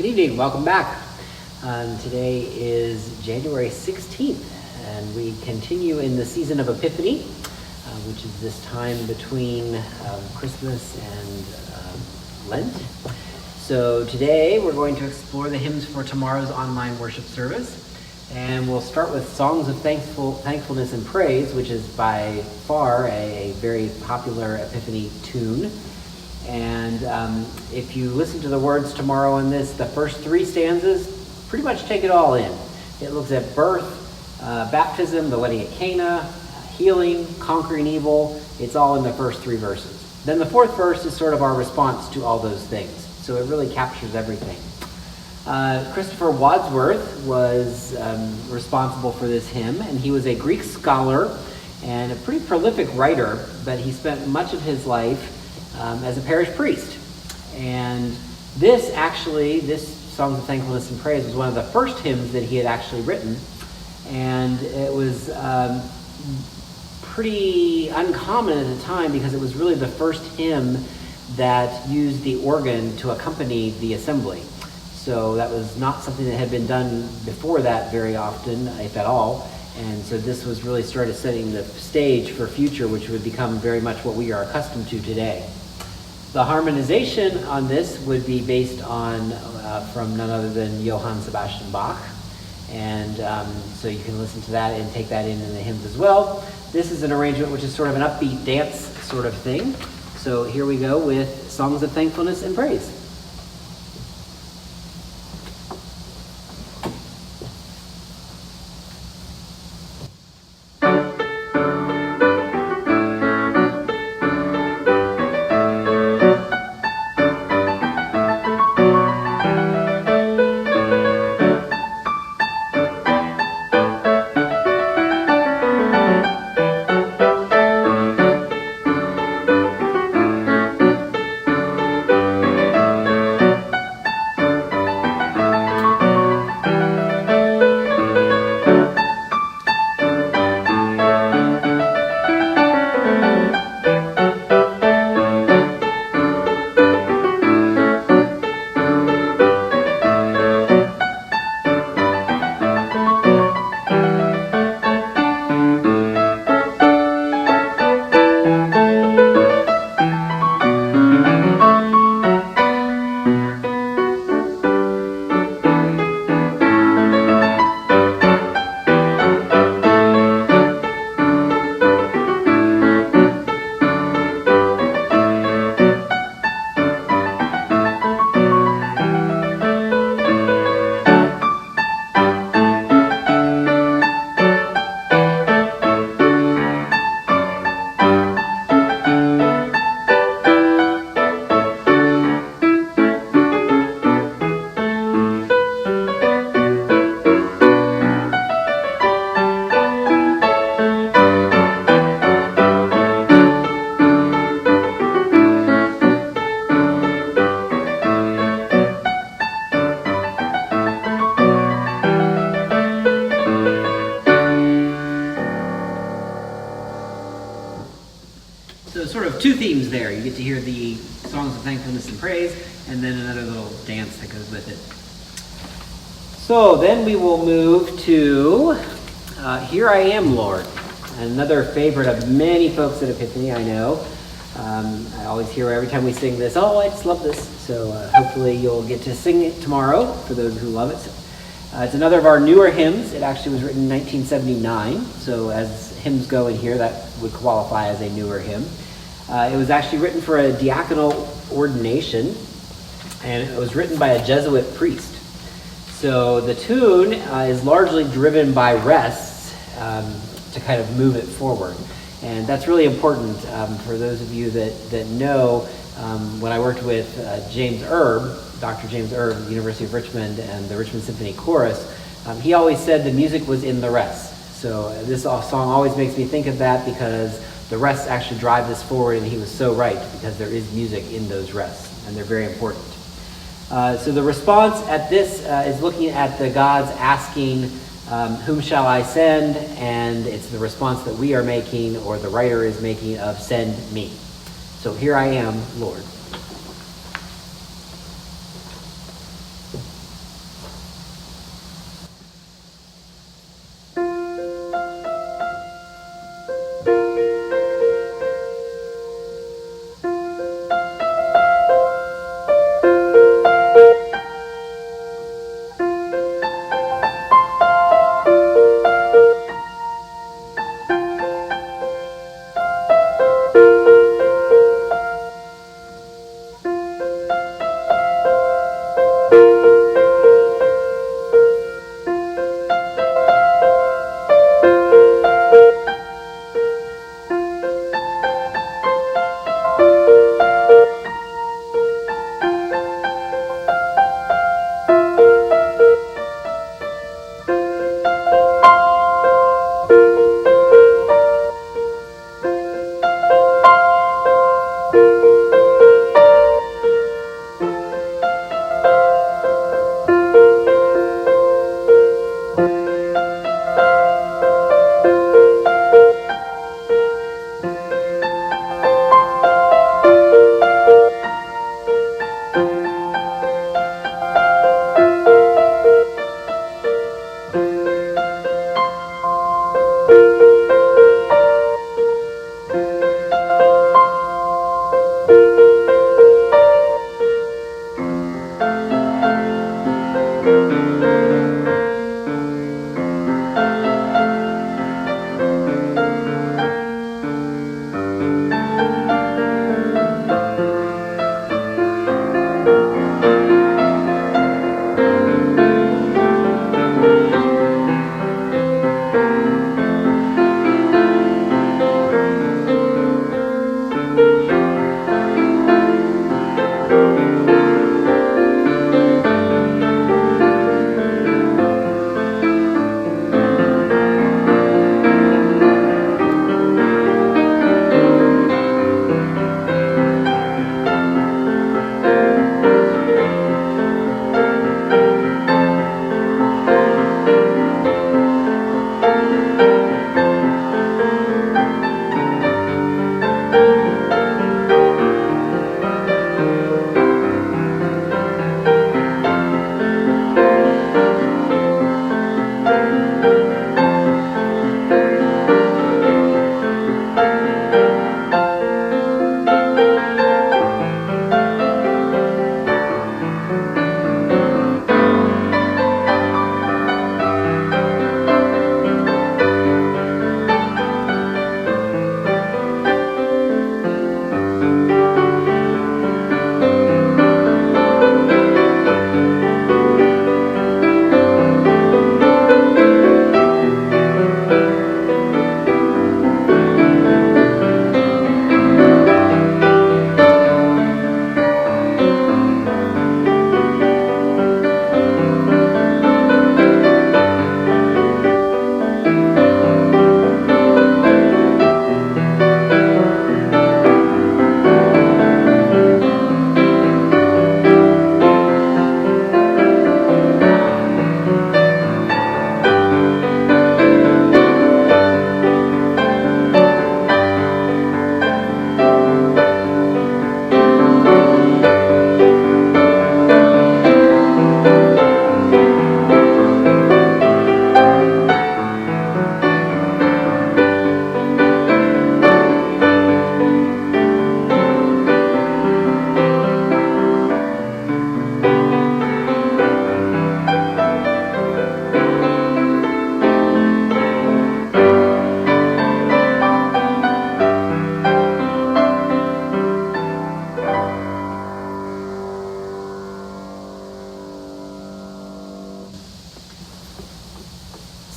Good evening, welcome back. Today is January 16th, and we continue in the season of Epiphany, which is this time between Christmas and Lent. So today we're going to explore the hymns for tomorrow's online worship service, and we'll start with Songs of Thankfulness and Praise, which is by far a very popular Epiphany tune. And if you listen to the words tomorrow on this, the first three stanzas pretty much take it all in. It looks at birth, baptism, the wedding at Cana, healing, conquering evil. It's all in the first three verses. Then the fourth verse is sort of our response to all those things. So it really captures everything. Christopher Wadsworth was responsible for this hymn, and he was a Greek scholar and a pretty prolific writer, but he spent much of his life as a parish priest. And this Songs of Thankfulness and Praise was one of the first hymns that he had actually written. And it was pretty uncommon at the time because it was really the first hymn that used the organ to accompany the assembly. So that was not something that had been done before that very often, if at all. And so this was really started setting the stage for future, which would become very much what we are accustomed to today. The harmonization on this would be based on from none other than Johann Sebastian Bach. And so you can listen to that and take that in the hymns as well. This is an arrangement which is sort of an upbeat dance sort of thing. So here we go with Songs of Thankfulness and Praise. So sort of two themes there. You get to hear the Songs of Thankfulness and Praise, and then another little dance that goes with it. So then we will move to Here I Am, Lord. Another favorite of many folks at Epiphany, I know. I always hear every time we sing this, oh, I just love this. So hopefully you'll get to sing it tomorrow for those who love it. It's another of our newer hymns. It actually was written in 1979. So as hymns go in here, that would qualify as a newer hymn. It was actually written for a diaconal ordination, and it was written by a Jesuit priest. So the tune is largely driven by rests to kind of move it forward. And that's really important for those of you that know. When I worked with James Erb, Dr. James Erb at the University of Richmond and the Richmond Symphony Chorus, he always said the music was in the rests. So this song always makes me think of that because the rests actually drive this forward, and he was so right because there is music in those rests, and they're very important. So the response at this is looking at the gods asking, whom shall I send? And it's the response that we are making, or the writer is making, of send me. So here I am, Lord.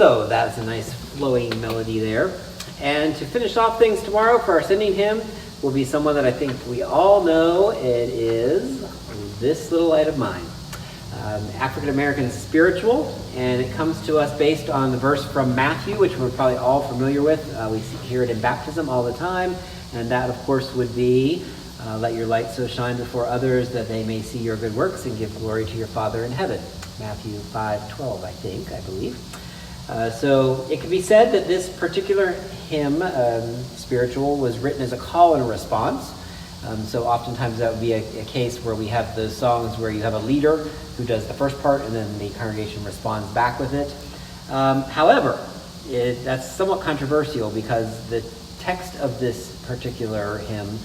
So that's a nice flowing melody there. And to finish off things tomorrow for our sending hymn will be someone that I think we all know. It is This Little Light of Mine. African American spiritual, and it comes to us based on the verse from Matthew, which we're probably all familiar with. We hear it in baptism all the time, and that, of course, would be, let your light so shine before others that they may see your good works and give glory to your Father in heaven. Matthew 5:12, I believe. So it can be said that this particular hymn, spiritual, was written as a call and a response. So oftentimes that would be a case where we have those songs where you have a leader who does the first part and then the congregation responds back with it. However, that's somewhat controversial because the text of this particular hymn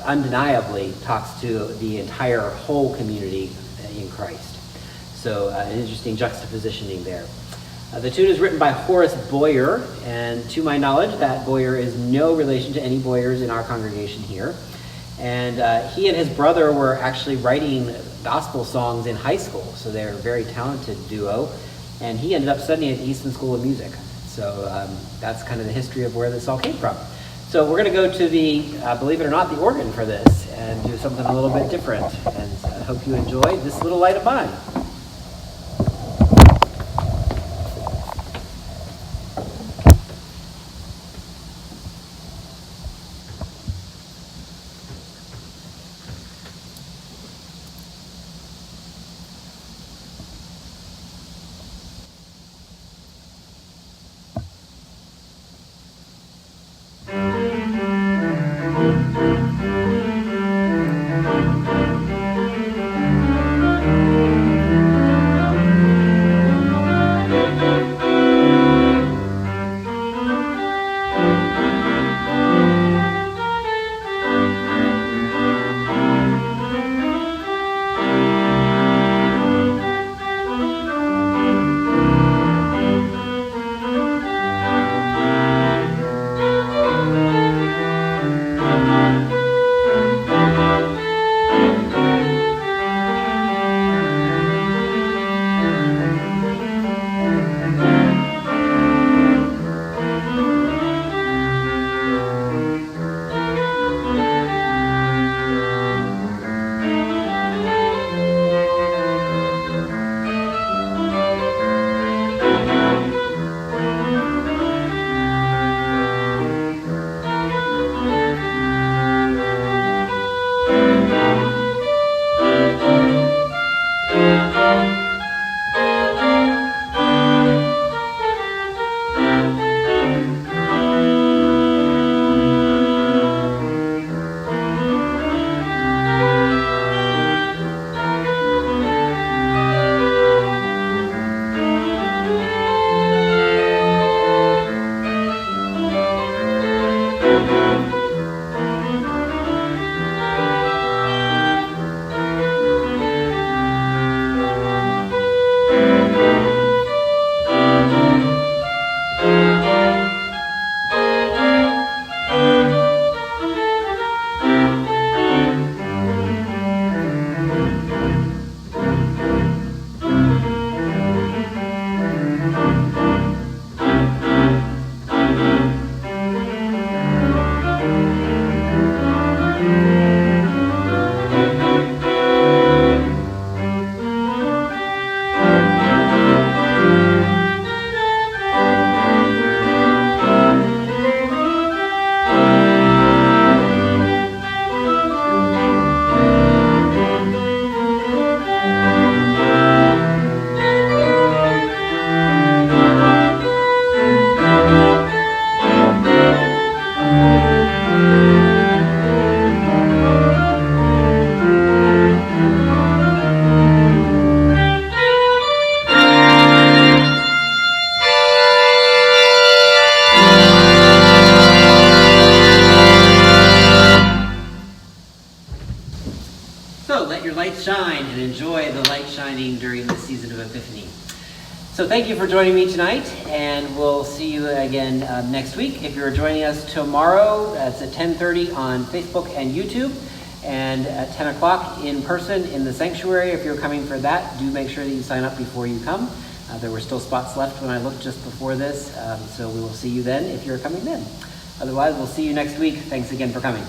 undeniably talks to the entire whole community in Christ. So an interesting juxtapositioning there. The tune is written by Horace Boyer, and to my knowledge, that Boyer is no relation to any Boyers in our congregation here. And he and his brother were actually writing gospel songs in high school, so they're a very talented duo. And he ended up studying at the Easton School of Music. So that's kind of the history of where this all came from. So we're going to go to the, believe it or not, the organ for this, and do something a little bit different. And I hope you enjoy This Little Light of Mine. shining during this season of Epiphany. So thank you for joining me tonight, and we'll see you again next week. If you're joining us tomorrow, that's at 10:30 on Facebook and YouTube, and at 10 o'clock in person in the sanctuary. If you're coming for that, do make sure that you sign up before you come. There were still spots left when I looked just before this, so we will see you then if you're coming then. Otherwise, we'll see you next week. Thanks again for coming.